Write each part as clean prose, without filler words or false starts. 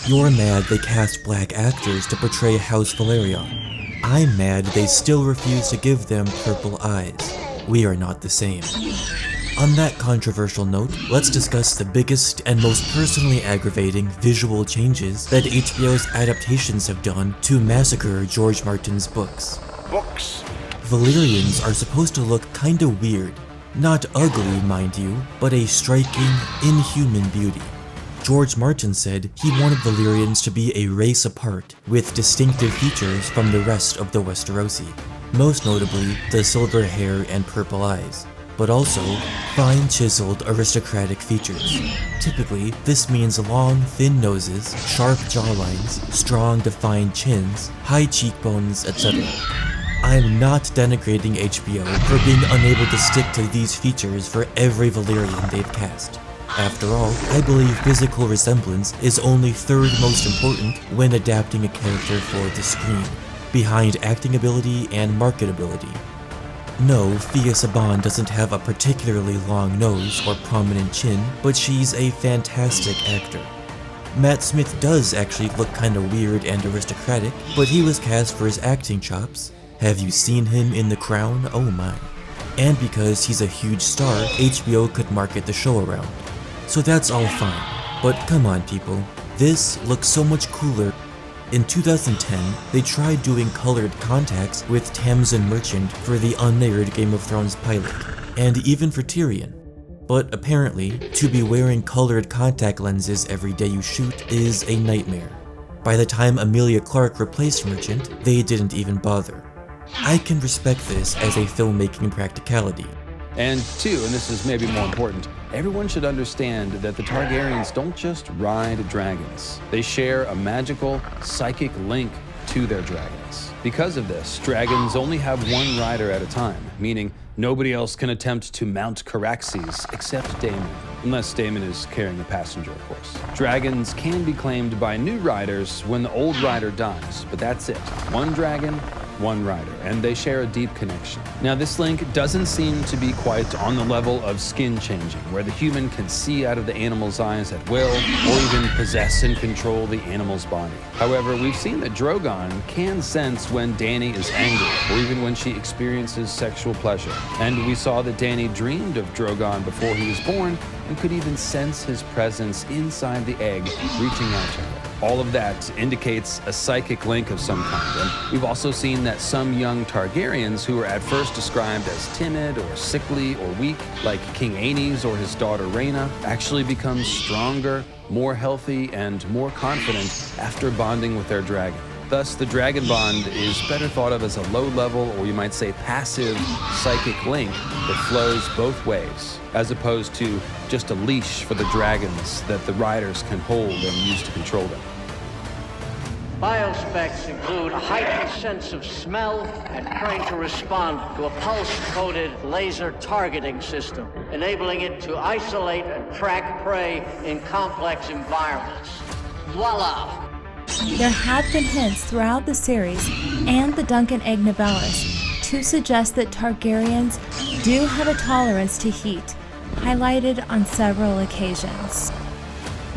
You're mad they cast black actors to portray House Valerion. I'm mad they still refuse to give them purple eyes. We are not the same. On that controversial note, let's discuss the biggest and most personally aggravating visual changes that HBO's adaptations have done to massacre George Martin's books. Valyrians are supposed to look kinda weird. Not ugly, mind you, but a striking, inhuman beauty. George Martin said he wanted Valyrians to be a race apart, with distinctive features from the rest of the Westerosi, most notably the silver hair and purple eyes, but also fine chiseled aristocratic features. Typically, this means long, thin noses, sharp jawlines, strong defined chins, high cheekbones, etc. I'm not denigrating HBO for being unable to stick to these features for every Valyrian they've cast. After all, I believe physical resemblance is only third most important when adapting a character for the screen, behind acting ability and marketability. No, Thea Saban doesn't have a particularly long nose or prominent chin, but she's a fantastic actor. Matt Smith does actually look kinda weird and aristocratic, but he was cast for his acting chops. Have you seen him in The Crown? Oh my. And because he's a huge star, HBO could market the show around. So that's all fine, but come on people, this looks so much cooler. In 2010, they tried doing colored contacts with Tamsin Merchant for the unaired Game of Thrones pilot, and even for Tyrion. But apparently, to be wearing colored contact lenses every day you shoot is a nightmare. By the time Emilia Clarke replaced Merchant, they didn't even bother. I can respect this as a filmmaking practicality. And two, and this is maybe more important, everyone should understand that the Targaryens don't just ride dragons. They share a magical, psychic link to their dragons. Because of this, dragons only have one rider at a time, meaning nobody else can attempt to mount Caraxes except Daemon. Unless Daemon is carrying a passenger, of course. Dragons can be claimed by new riders when the old rider dies, but that's it. One dragon, one rider, and they share a deep connection. Now, this link doesn't seem to be quite on the level of skin changing, where the human can see out of the animal's eyes at will, or even possess and control the animal's body. However, we've seen that Drogon can sense when Dany is angry, or even when she experiences sexual pleasure. And we saw that Dany dreamed of Drogon before he was born, and could even sense his presence inside the egg, reaching out to her. All of that indicates a psychic link of some kind, and we've also seen that some young Targaryens who were at first described as timid or sickly or weak, like King Aenys or his daughter Rhaena, actually become stronger, more healthy, and more confident after bonding with their dragon. Thus, the dragon bond is better thought of as a low-level, or you might say passive, psychic link that flows both ways, as opposed to just a leash for the dragons that the riders can hold and use to control them. Biospecs include a heightened sense of smell and trained to respond to a pulse-coded laser targeting system, enabling it to isolate and track prey in complex environments. Voila! There have been hints throughout the series and the Duncan Egg novellas to suggest that Targaryens do have a tolerance to heat, highlighted on several occasions.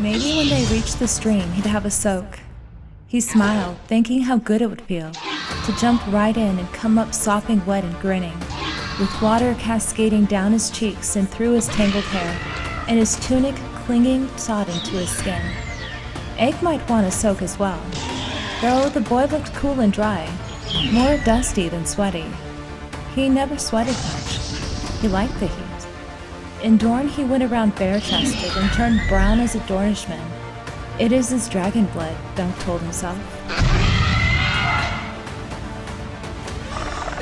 Maybe when they reached the stream, he'd have a soak. He smiled, thinking how good it would feel to jump right in and come up sopping wet and grinning, with water cascading down his cheeks and through his tangled hair, and his tunic clinging sodden to his skin. Egg might want a soak as well, though the boy looked cool and dry, more dusty than sweaty. He never sweated much. He liked the heat. In Dorne, he went around bare-chested and turned brown as a Dornishman. It is his dragon blood, Dunk told himself.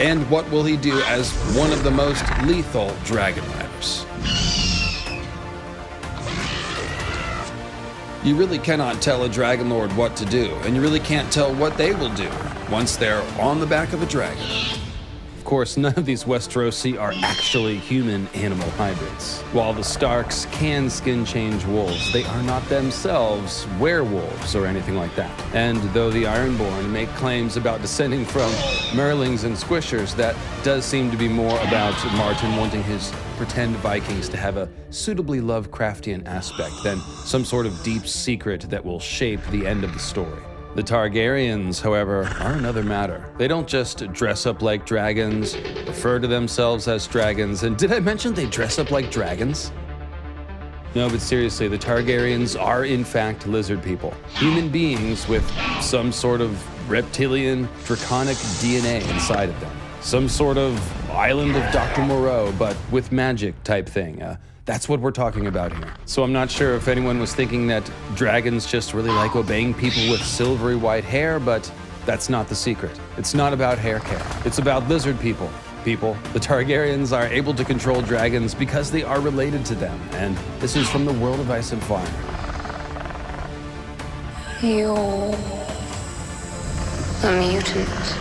And what will he do as one of the most lethal dragon riders? You really cannot tell a Dragon Lord what to do, and you really can't tell what they will do once they're on the back of a dragon. Of course, none of these Westerosi are actually human-animal hybrids. While the Starks can skin change wolves, they are not themselves werewolves or anything like that. And though the Ironborn make claims about descending from Merlings and Squishers, that does seem to be more about Martin wanting his pretend Vikings to have a suitably Lovecraftian aspect than some sort of deep secret that will shape the end of the story. The Targaryens, however, are another matter. They don't just dress up like dragons, refer to themselves as dragons, and did I mention they dress up like dragons? No, but seriously, the Targaryens are in fact lizard people. Human beings with some sort of reptilian, draconic DNA inside of them. Some sort of Island of Dr. Moreau, but with magic type thing. That's what we're talking about here. So I'm not sure if anyone was thinking that dragons just really like obeying people with silvery white hair, but that's not the secret. It's not about hair care. It's about lizard people. The Targaryens are able to control dragons because they are related to them, and this is from the World of Ice and Fire. You're a mutant.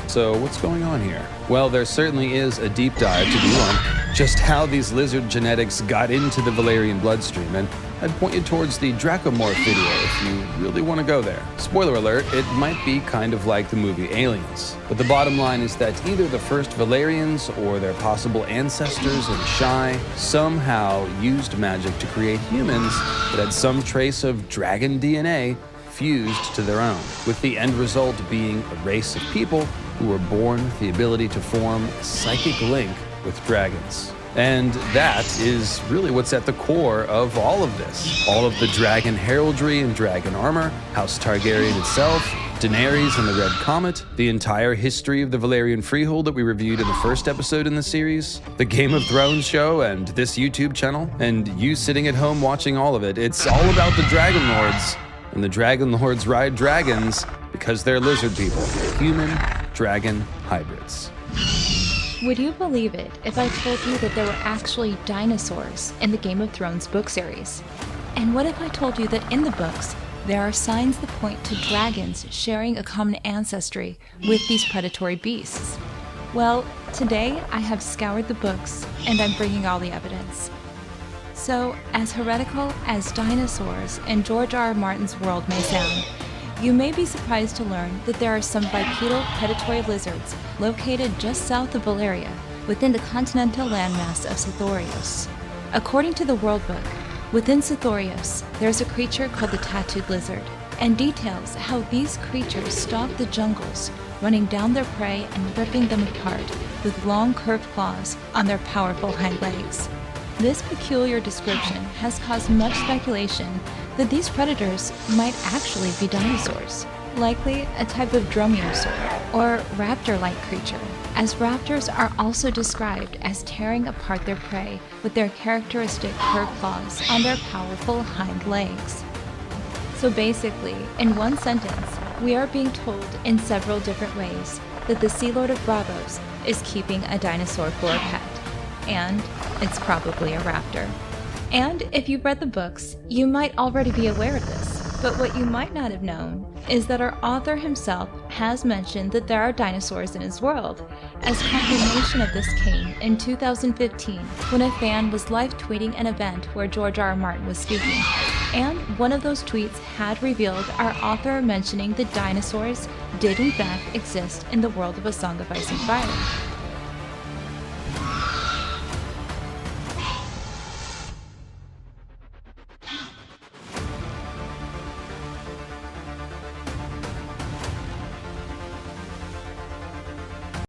So what's going on here? Well, there certainly is a deep dive to do on just how these lizard genetics got into the Valyrian bloodstream, and I'd point you towards the Dracomorph video if you really want to go there. Spoiler alert, it might be kind of like the movie Aliens. But the bottom line is that either the first Valyrians or their possible ancestors in Shai somehow used magic to create humans that had some trace of dragon DNA fused to their own, with the end result being a race of people who were born with the ability to form a psychic link with dragons. And that is really what's at the core of all of this. All of the dragon heraldry and dragon armor, House Targaryen itself, Daenerys and the Red Comet, the entire history of the Valyrian Freehold that we reviewed in the first episode in the series, the Game of Thrones show, and this YouTube channel, and you sitting at home watching all of it. It's all about the Dragon Lords. And the Dragon Lords ride dragons because they're lizard people, human-dragon hybrids. Would you believe it if I told you that there were actually dinosaurs in the Game of Thrones book series? And what if I told you that in the books, there are signs that point to dragons sharing a common ancestry with these predatory beasts? Well, today I have scoured the books and I'm bringing all the evidence. So, as heretical as dinosaurs in George R. R. Martin's world may sound, you may be surprised to learn that there are some bipedal predatory lizards located just south of Valyria, within the continental landmass of Sithorios. According to the World Book, within Sithorios, there's a creature called the Tattooed Lizard, and details how these creatures stalk the jungles, running down their prey and ripping them apart with long curved claws on their powerful hind legs. This peculiar description has caused much speculation that these predators might actually be dinosaurs, likely a type of dromaeosaur or raptor-like creature, as raptors are also described as tearing apart their prey with their characteristic curved claws on their powerful hind legs. So basically, in one sentence, we are being told in several different ways that the Sea Lord of Bravos is keeping a dinosaur for a pet. And it's probably a raptor. And if you've read the books, you might already be aware of this, but what you might not have known is that our author himself has mentioned that there are dinosaurs in his world, as confirmation of this came in 2015 when a fan was live tweeting an event where George R. R. Martin was speaking, and one of those tweets had revealed our author mentioning that dinosaurs did in fact exist in the world of A Song of Ice and Fire.